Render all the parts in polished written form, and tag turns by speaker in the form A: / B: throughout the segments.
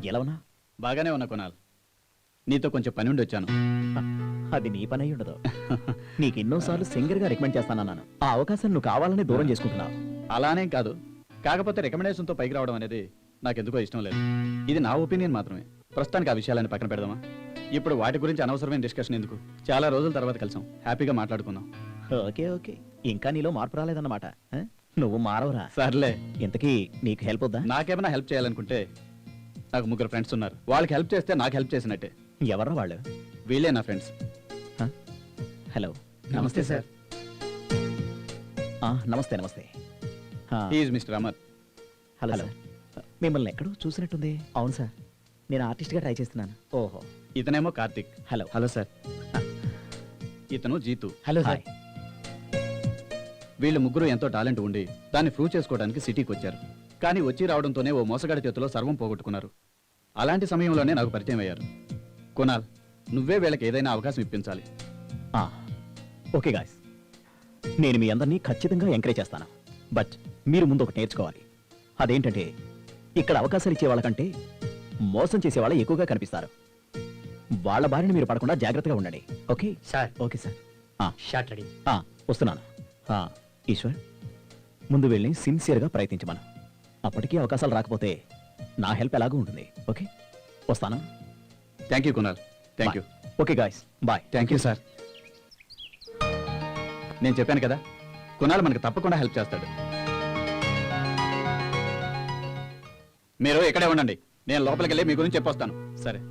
A: ఎలా ఉన్నా?
B: బాగానే ఉన్నా కొనాల్. నీతో కొంచెం పని ఉండి వచ్చాను.
A: అది నీ పని అయి ఉండదు. నీకు ఎన్నోసార్లు సింగర్గా రికమెండ్ చేస్తానన్నాను. ఆ అవకాశం నువ్వు కావాలని దూరం చేసుకుంటున్నావు.
B: అలానేం కాదు, కాకపోతే రికమెండేషన్తో పైకి రావడం అనేది నాకెందుకో ఇష్టం లేదు. ఇది నా ఒపీనియన్ మాత్రమే. ప్రస్తుతానికి ఆ విషయాలని పక్కన పెడదామా? ఇప్పుడు వాటి గురించి అనవసరమైన డిస్కషన్ ఎందుకు? చాలా రోజుల తర్వాత కలిసాం, హ్యాపీగా మాట్లాడుకుందాం.
A: ఓకే ఓకే, ఇంకా నీలో మార్పు రాలేదన్నమాట. నువ్వు మారవరా?
B: సర్లే.
A: ఇంతకీ నీకు హెల్ప్ వద్దా?
B: నాకేమైనా హెల్ప్ చేయాలనుకుంటే నాకు 3 ఫ్రెండ్స్ ఉన్నారు. వాళ్ళకి హెల్ప్ చేస్తే నాకు హెల్ప్ చేసినట్టే.
A: ఎవరా వాళ్ళు?
B: వీళ్ళే నా ఫ్రెండ్స్.
A: హలో.
B: నమస్తే సార్.
A: నమస్తే నమస్తే.
B: He is mister Amar.
A: Hello sir. మిమ్మల్ని ఎక్కడో చూసినట్టుంది. అవును సార్, నేను ఆర్టిస్ట్గా ట్రై చేస్తున్నాను. ఓహో.
B: ఇతనేమో కార్తిక్.
A: హలో.
B: Hello sir. ఇతను జీతు.
A: Hello sir.
B: వీళ్ళు ముగ్గురు ఎంతో టాలెంట్ ఉండి దాన్ని ప్రూవ్ చేసుకోవడానికి సిటీకి వచ్చారు. కానీ వచ్చి రావడంతోనే ఓ మోసగాడి చేతిలో సర్వం పోగొట్టుకున్నారు. అలాంటి సమయంలోనే నాకు పరిచయం అయ్యారు. కునాల్, నువ్వే వీళ్ళకి ఏదైనా అవకాశం ఇప్పించాలి.
A: ఓకే గాయ్స్, నేను మీ అందరినీ ఖచ్చితంగా ఎంకరేజ్ చేస్తాను. బట్ మీరు ముందు ఒకటి నేర్చుకోవాలి. అదేంటంటే, ఇక్కడ అవకాశాలు ఇచ్చే వాళ్ళకంటే మోసం చేసే వాళ్ళు ఎక్కువగా కనిపిస్తారు. వాళ్ళ బారిన మీరు పడకుండా జాగ్రత్తగా ఉండండి. Okay
C: sir.
A: Okay sir.
C: Shot ready.
A: వస్తున్నాను. ఈశ్వర్, ముందు వెళ్ళి సిన్సియర్గా ప్రయత్నించమను. అప్పటికీ అవకాశాలు రాకపోతే నా హెల్ప్ ఎలాగూ ఉంటుంది. ఓకే, వస్తాను.
B: Thank you Kunal. Thank you.
A: Okay guys, bye.
B: Thank you sir. నేను చెప్పాను కదా, కునాల్ మనకు తప్పకుండా హెల్ప్ చేస్తాడు. మీరు ఇక్కడే ఉండండి, నేను లోపలికి వెళ్ళి మీ గురించి చెప్పొస్తాను. సరే.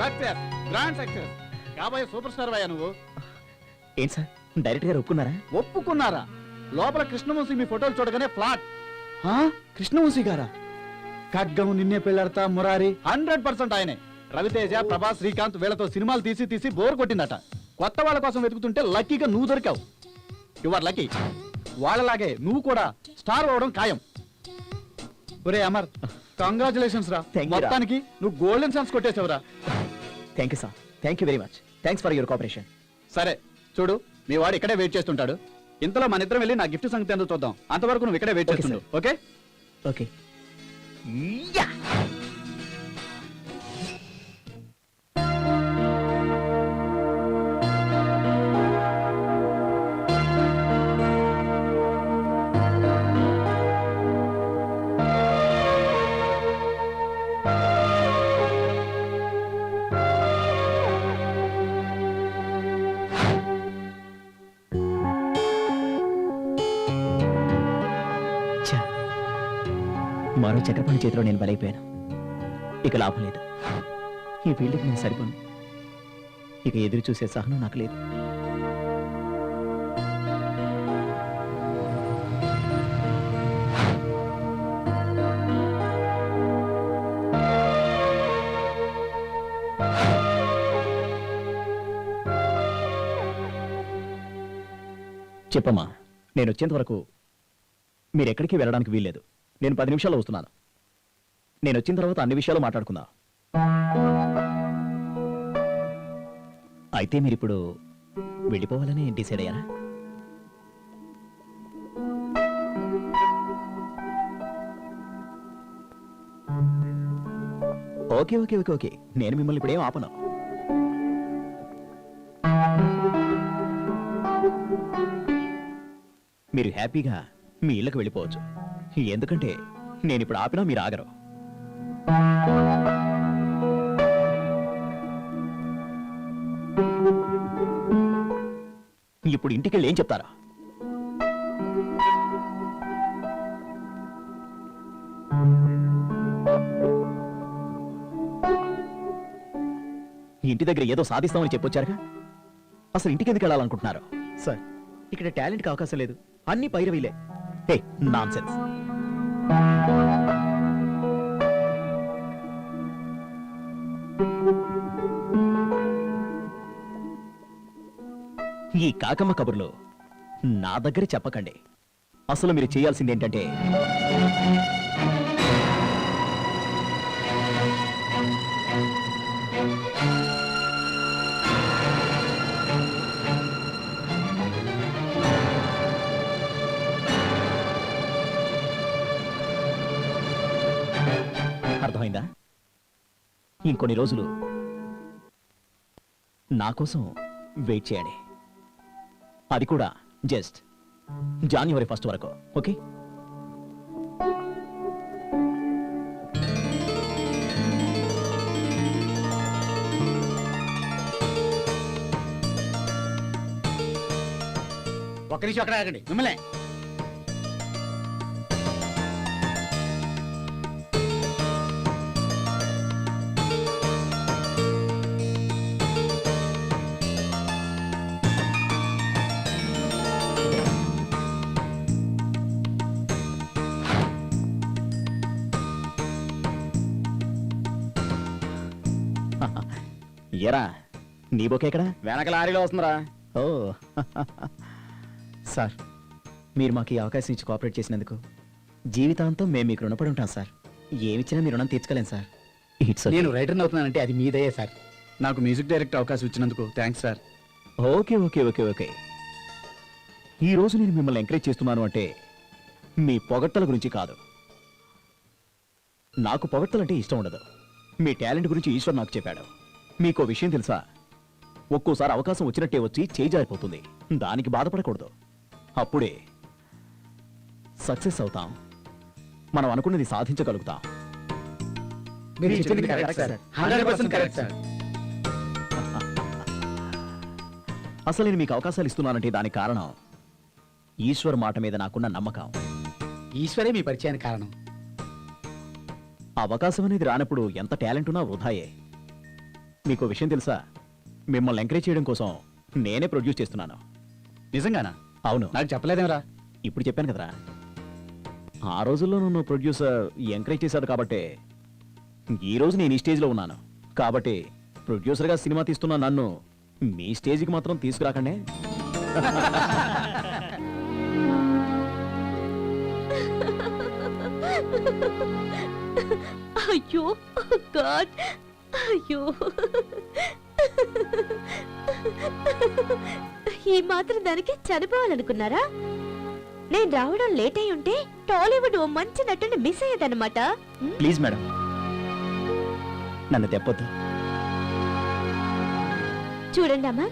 B: Success, grand success. కాబోయే సూపర్ స్టార్ అయ్యా నువ్వు.
A: ఏంటి సార్, డైరెక్ట్ గారు ఒప్పుకున్నారా?
B: ఒప్పుకున్నారా? లోపల కృష్ణవంశీ మీ ఫోటోలు చూడగానే ఫ్లాట్. కృష్ణవంశీ గారా? ఖడ్గం, నిన్నే పెళ్ళాడతా, మురారి 100% ఆయనే. రవితేజ, ప్రభాస్, శ్రీకాంత్ వీళ్ళతో సినిమాలు తీసి బోర్ కొట్టిందట. కొత్త వాళ్ళ కోసం వెతుకుతుంటే లక్కీగా నువ్వు దొరికావు. You are lucky. వాళ్ళలాగే నువ్వు కూడా స్టార్ అవడం ఖాయం. ఒరే అమర్, కంగ్రాచులేషన్స్ రా. మొత్తానికి నువ్వు గోల్డెన్ ఛాన్స్ కొట్టేసావురా.
A: Thank you sir. Thank you very much. Thanks for your cooperation.
B: సరే చూడు, మీ వాడు ఇక్కడే వెయిట్ చేస్తుంటాడు. ఇంతలో మన ఇద్దరం వెళ్ళి నా గిఫ్ట్ సంగతి ఎందుకు చూద్దాం. అంతవరకు నువ్వు ఇక్కడే వెయిట్ చేస్తుండు. Okay
A: okay. మరో చక్రపాణి చేతిలో నేను బలైపోయాను. ఇక లాభం లేదు. ఈ ఫీల్డ్కి నేను సరిపోను. ఇక ఎదురు చూసే సహనం నాకు లేదు. చెప్పమ్మా, నేను వచ్చేంత వరకు మీరెక్కడికి వెళ్ళడానికి వీల్లేదు. నేను 10 నిమిషాల్లో వస్తున్నాను. నేను వచ్చిన తర్వాత అన్ని విషయాలు మాట్లాడుకుందాం. అయితే మీరిప్పుడు వెళ్ళిపోవాలని డిసైడ్ అయ్యారా? ఓకే ఓకే ఓకే ఓకే, నేను మిమ్మల్ని ఇప్పుడేం ఆపను. మీరు హ్యాపీగా మీ ఇళ్ళకి వెళ్ళిపోవచ్చు. ఎందుకంటే నేను ఇప్పుడు ఆపినా మీరు ఆగరు. ఇప్పుడు ఇంటికి వెళ్ళి ఏం చెప్తారా? ఇంటి దగ్గర ఏదో సాధిస్తామని చెప్పొచ్చారుగా, అసలు ఇంటికి ఎందుకు వెళ్ళాలనుకుంటున్నారు? సార్, ఇక్కడ టాలెంట్కి అవకాశం లేదు, అన్ని పైరవీలే. హే, నాన్సెన్స్. ఈ కాకమ్మ కబుర్లు నా దగ్గర చెప్పకండి. అసలు మీరు చేయాల్సింది ఏంటంటే, అర్థమైందా? ఇంకొన్ని రోజులు నా కోసం వెయిట్ చేయండి. అది కూడా జస్ట్ January 1st వరకు. ఓకే?
B: ఒక్క నిమిషం అక్కడ ఆగండి మిమ్మల్ని.
A: ఎరా నీ బొకే ఎక్కడ?
B: వెనక లారీలో వస్తుందిరా.
A: ఓ సార్, మీరు మాకు ఈ అవకాశం ఇచ్చి కోఆపరేట్ చేసినందుకు జీవితాంతం మేము మీకు రుణపడి ఉంటాం సార్. ఏమిచ్చినా మీ రుణం తీర్చుకోలేం సార్. ఇట్స్
B: నేను రైటర్ని అవుతున్నానంటే అది మీదయ్యే సార్. నాకు మ్యూజిక్ డైరెక్టర్ అవకాశం ఇచ్చినందుకు thanks sir.
A: Okay okay okay okay ఈ రోజు నేను మిమ్మల్ని ఎంకరేజ్ చేస్తున్నాను అంటే మీ పొగడ్తల గురించి కాదు. నాకు పొగడ్తలంటే ఇష్టం ఉండదు. మీ టాలెంట్ గురించి ఈశ్వర్ నాకు చెప్పాడు. మీకో విషయం తెలుసా? ఒక్కోసారి అవకాశం వచ్చినట్టే వచ్చి చేయి జారిపోతుంది. దానికి బాధపడకూడదు. అప్పుడే సక్సెస్ అవుతాం. మనం అనుకున్నది సాధించగలుగుతాం.
B: మీరు చెప్పింది కరెక్ట్ సార్. 100% correct sir.
A: అసలు నేను మీకు అవకాశాలు ఇస్తున్నానంటే దానికి కారణం ఈశ్వర్ మాట మీద నాకున్న నమ్మకం.
B: ఈశ్వరే మీ పరిచయానికి కారణం.
A: అవకాశం అనేది రానప్పుడు ఎంత టాలెంట్ ఉన్నా వృధాయే. మీకు విషయం తెలుసా? మిమ్మల్ని ఎంకరేజ్ చేయడం కోసం నేనే ప్రొడ్యూస్ చేస్తున్నాను.
B: నిజంగానా?
A: అవును.
B: నాకు చెప్పలేదేమరా?
A: ఇప్పుడు చెప్పాను కదరా. ఆ రోజుల్లో నన్ను ప్రొడ్యూసర్ ఎంకరేజ్ చేశాడు కాబట్టి ఈ రోజు నేను ఈ స్టేజ్లో ఉన్నాను. కాబట్టి ప్రొడ్యూసర్గా సినిమా తీస్తున్న నన్ను మీ స్టేజ్కి మాత్రం తీసుకురాకండి.
C: అయ్యో గాడ్, అయ్యో ఈ మాత్రం దానికి చనిపోవాలనుకున్నారా? నేను రావడం లేట్ అయి ఉంటే టాలీవుడ్ ఓ మంచి నటుని మిస్ అయ్యేదన్నమాట.
A: ప్లీజ్ మేడం, నన్ను తెప్పొద్దు.
C: చూడండి అమ్మా,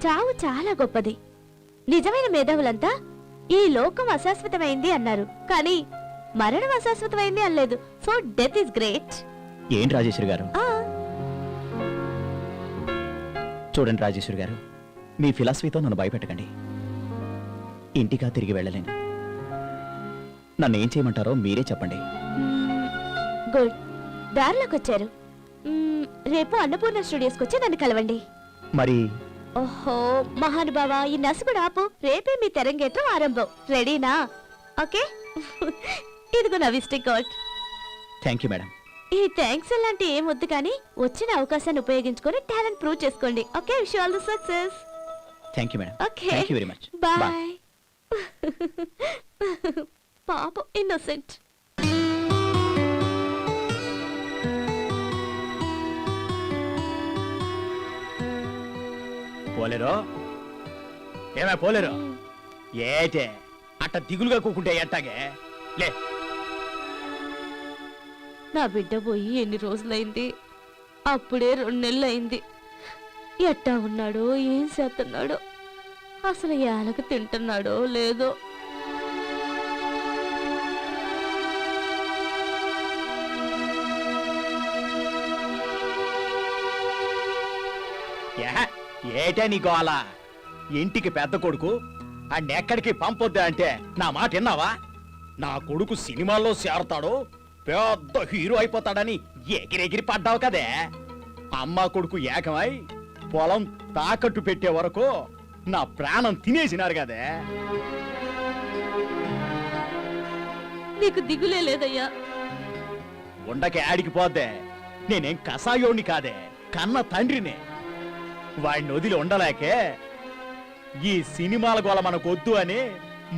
C: చావు చాలా గొప్పది. నిజమైన మేధావులంతా ఈ లోకం అశాశ్వతమైంది అన్నారు, కానీ మరణం అశాశ్వతమైంది అనలేదు. So death is great.
A: ఏంటి రాజేశ్వరి గారు? చూడండి రాజేశ్వరి గారు, మీ ఫిలాసఫీతో నన్ను భయపెట్టకండి. ఇంటికా తిరిగి వెళ్ళలేను. నన్ను ఏం చేయమంటారో మీరే చెప్పండి.
C: గుడ్, దారిలోకి వచ్చారు. రేపు అన్నపూర్ణ స్టూడియోస్కి వచ్చి నన్ను కలవండి.
A: మరి
C: ఓహో మహానుభావ, ఈ నసుగుడు ఆపు. రేపే మీ తెరంగేట్రం ఆరంభం. రెడీనా? ఓకే. ఇదిగో నా visiting card.
A: Thank you madam.
C: ఈ థ్యాంక్స్ అలాంటి ఏం వద్దు, కానీ వచ్చిన అవకాశాన్ని ఉపయోగించుకొని టాలెంట్ ప్రూవ్ చేసుకోండి. Okay, wish you all the success.
A: Thank you madam.
C: Okay,
A: thank you very much.
C: Bye. పాపం ఇన్నోసెంట్.
A: పోలేరు? ఏమే పోలేరు? ఏటే అట్ట దిగులుగా కూకుంటే ఎట్టాగే? లే,
C: నా బిడ్డ పోయి ఎన్ని రోజులైంది? అప్పుడే 2 నెలలు అయింది. ఎట్టా ఉన్నాడో, ఏం చేస్తున్నాడో, అసలు ఏలక తింటున్నాడో లేదో.
A: ఏటే నీ గోల? ఇంటికి పెద్ద కొడుకు అన్నెక్కడికి పంపొద్దా అంటే నా మాట విన్నావా? నా కొడుకు సినిమాల్లో చేరతాడు, పెద్ద హీరో అయిపోతాడని ఎగిరెగిరి పడ్డావు కదే. అమ్మ కొడుకు ఏకమై పొలం తాకట్టు పెట్టే వరకు నా ప్రాణం తినేసినారు కదే.
C: నీకు దిగులే లేదయ్యా.
A: ఉండకి ఆడికి పోద్దే. నేనేం కసాయోణ్ణి కాదే, కన్న తండ్రినే. వాడిని వదిలి ఉండలేకే ఈ సినిమాల గోల మనకొద్దు అని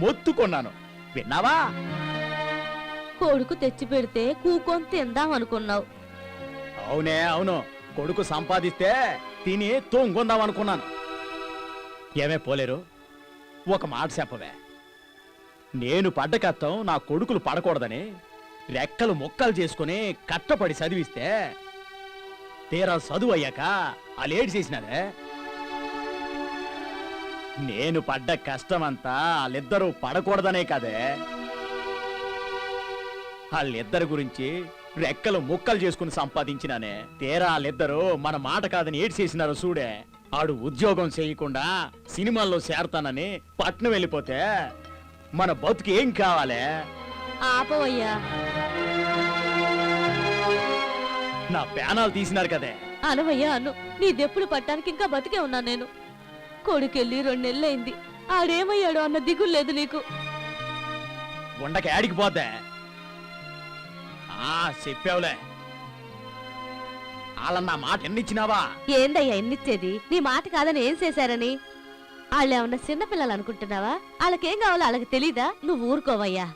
A: మొత్తుకున్నాను. విన్నావా?
C: కొడుకు తెచ్చి పెడితే కూకొని తిందాం అనుకున్నావు.
A: అవునే అవును, కొడుకు సంపాదిస్తే తిని తొంగుందాం అనుకున్నాను. ఏమే పోలేరు, ఒక మాట చెప్పవే. నేను పడ్డ కష్టం నా కొడుకులు పడకూడదని రెక్కలు మొక్కలు చేసుకుని కట్టపడి చదివిస్తే తీరా చదువు అయ్యాక అలేడు చేసినాడే. నేను పడ్డ కష్టమంతా వాళ్ళిద్దరూ పడకూడదనే కదే. వాళ్ళిద్దరి గురించి రెక్కలు ముక్కలు చేసుకుని సంపాదించినానే. తీరా వాళ్ళిద్దరూ మన మాట కాదని ఏడు చేసినారు చూడే. ఆడు ఉద్యోగం చేయకుండా సినిమాల్లో చేరతానని పట్నం వెళ్ళిపోతే మన బతుకు ఏం కావాలే?
C: ఆపవయ్యా.
A: నా ప్యానాలు తీసినారు కదే.
C: అనవయ్యా అను. నీ దెప్పులు పట్టానికి ఇంకా బతికే ఉన్నాను నేను. కొడుకెళ్ళి 2 నెలలైంది. ఆడేమయ్యాడో అన్న దిగులు లేదు నీకు.
A: ఉండక ఏడికి పోతే చెప్పావులే. వాళ్ళ మాట ఎన్నిచ్చినావా?
C: ఏందయ్యా ఎన్నిచ్చేది? నీ మాట కాదని ఏం చేశారని? వాళ్ళేమన్నా చిన్నపిల్లలు అనుకుంటున్నావా? వాళ్ళకేం కావాలో వాళ్ళకి తెలీదా? నువ్వు ఊరుకోవయ్యా.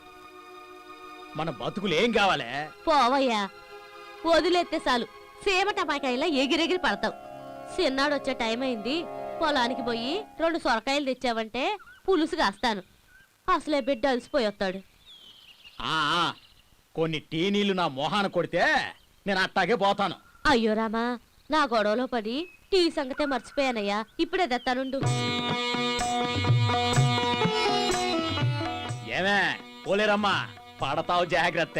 A: మన బతుకులు ఏం కావాలే?
C: పోవయ్యా. వదిలేస్తే చాలు సీమ టమాకాయలా ఎగిరెగిరి పడతావు. చిన్నాడు వచ్చే టైం అయింది. పొలానికి పోయి 2 సొరకాయలు తెచ్చావంటే పులుసు కాస్తాను. అసలే బిడ్డ అలసిపోయి వస్తాడు.
A: కొన్ని టీ నీళ్లు నా మొహాన కొడితే నేను అట్టాగే పోతాను.
C: అయ్యో రామా, నా గొడవలో పడి టీ సంగతే మర్చిపోయానయ్యా. ఇప్పుడే తెస్తానుండు.
A: ఏమే పోలేరమ్మా, పడతావు జాగ్రత్త.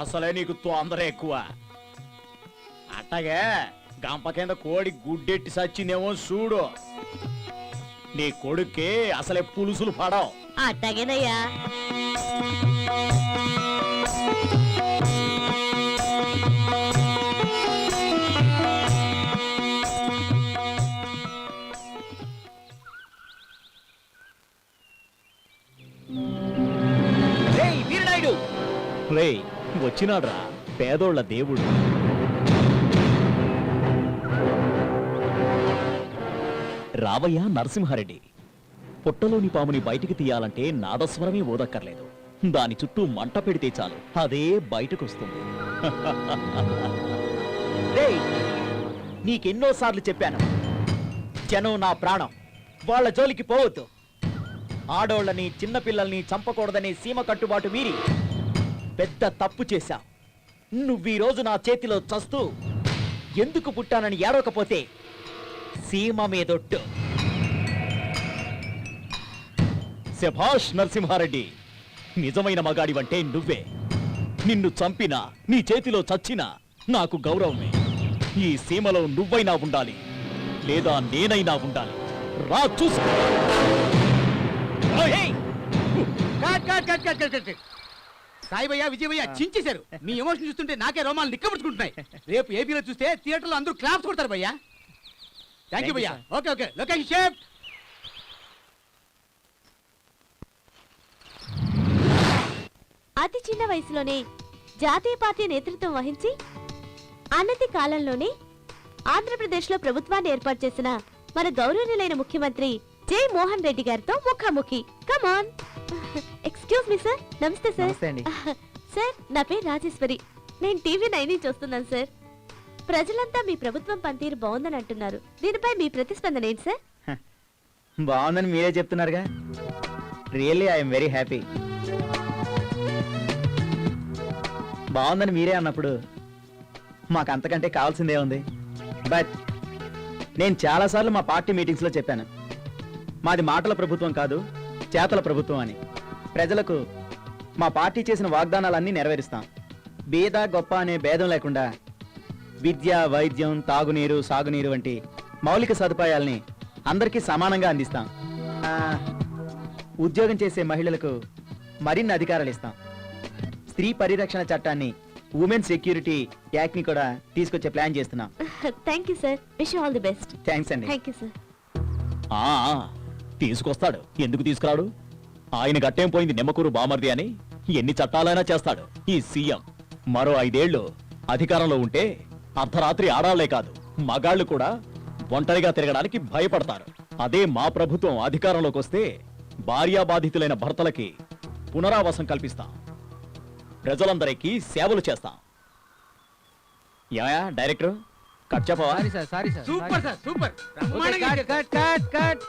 A: అసలే నీకు తొందర ఎక్కువ. అట్టాగే గంప కింద కోడి గుడ్డెట్టి సచ్చిందేమో చూడు. నీ కొడుక్కి అసలే పులుసులు పడవు.
C: అట్టాగేనయ్యా.
A: రే వచ్చినాడ్రా పేదోళ్ల దేవుడు. రావయ్య నరసింహారెడ్డి. పుట్టలోని పాముని బయటికి తీయాలంటే నాదస్వరమే ఓదక్కర్లేదు. దాని చుట్టూ మంట పెడితే చాలు, అదే బయటకొస్తుంది. నీకెన్నోసార్లు చెప్పాను, జనం నా ప్రాణం, వాళ్ళ జోలికి పోవద్దు. ఆడోళ్ళని చిన్నపిల్లల్ని చంపకూడదనే సీమ కట్టుబాటు మీరి పెద్ద తప్పు చేశావు. నువ్వీరోజు నా చేతిలో చస్తూ ఎందుకు పుట్టానని ఏడవకపోతే సీమ మీదొట్టు. శభాష్ నరసింహారెడ్డి, నిజమైన మగాడివంటే నువ్వే. నిన్ను చంపినా నీ చేతిలో చచ్చినా నాకు గౌరవమే. ఈ సీమలో నువ్వైనా ఉండాలి, లేదా నేనైనా ఉండాలి. రా చూసుకో.
D: సాయిబయ్య విజయభయ్య చించేశారు. మీ ఎమోషన్ చూస్తుంటే నాకే రోమాలు నిక్కబడుచుకుంటున్నాయి. రేపు ఏపీలో చూస్తే థియేటర్లో అందరూ క్లాప్స్ కొడతారు భయ్యా. థ్యాంక్ యూ భయ్యా. Okay okay location shift.
C: అతి చిన్న వయసులోనే జాతీయ పార్టీ నేతృత్వం వహించి అన్నతి కాలంలోనే ఆంధ్రప్రదేశ్లో ప్రభుత్వాన్ని ఏర్పాటు చేసిన మన గౌరవనీయులైన ముఖ్యమంత్రి జై మోహన్ రెడ్డి గారితో ముఖాముఖి. Come on. Excuse me sir. నమస్తే సార్. సార్ నా పేరు రాజేశ్వరి. నేను టీవీ 9 నుంచి వస్తున్నాను సార్. ప్రజలంతా మీ ప్రభుత్వం పనితీరు బాగుందని అంటున్నారు. దీనిపై మీ ప్రతిస్పందన ఏంటి సార్?
E: బాగుందని మీరే చెప్తున్నారుగా. Really I'm very happy. బాగుందని మీరే అన్నప్పుడు మాకు అంతకంటే కావాల్సిందే ఉంది. బట్ నేను చాలాసార్లు మా పార్టీ మీటింగ్స్లో చెప్పాను, మాది మాటల ప్రభుత్వం కాదు చేతల ప్రభుత్వం అని. ప్రజలకు మా పార్టీ చేసిన వాగ్దానాలన్నీ నెరవేరుస్తాం. బీద గొప్ప అనే భేదం లేకుండా విద్య, వైద్యం, తాగునీరు, సాగునీరు వంటి మౌలిక సదుపాయాల్ని అందరికీ సమానంగా అందిస్తాం. ఉద్యోగం చేసే మహిళలకు మరిన్ని అధికారాలు ఇస్తాం. స్త్రీ పరిరక్షణ చట్టాన్ని, ఉమెన్ సెక్యూరిటీ యాక్ట్ ని కూడా తీసుకొచ్చే ప్లాన్ చేస్తున్నాం.
C: Thank you sir. Wish all the best.
E: Thanks అండి.
C: Thank you sir.
A: తీసుకొస్తాడు, ఎందుకు తీసుకురాడు? ఆయన గట్టేం పోయింది నిమ్మకూరు బామర్ది అని ఎన్ని చట్టాలైనా చేస్తాడు ఈ సీఎం. మరో 5 ఏళ్లు అధికారంలో ఉంటే అర్ధరాత్రి ఆడాళ్లే కాదు మగాళ్లు కూడా ఒంటరిగా తిరగడానికి భయపడతారు. అదే మా ప్రభుత్వం అధికారంలోకి వస్తే భార్యాబాధితులైన భర్తలకి పునరావాసం కల్పిస్తాం, ప్రజలందరికీ సేవలు చేస్తాం. ఏమయ్యా డైరెక్టర్, కట్ చెప్పవా?
D: Super sir super.
E: Cut cut cut.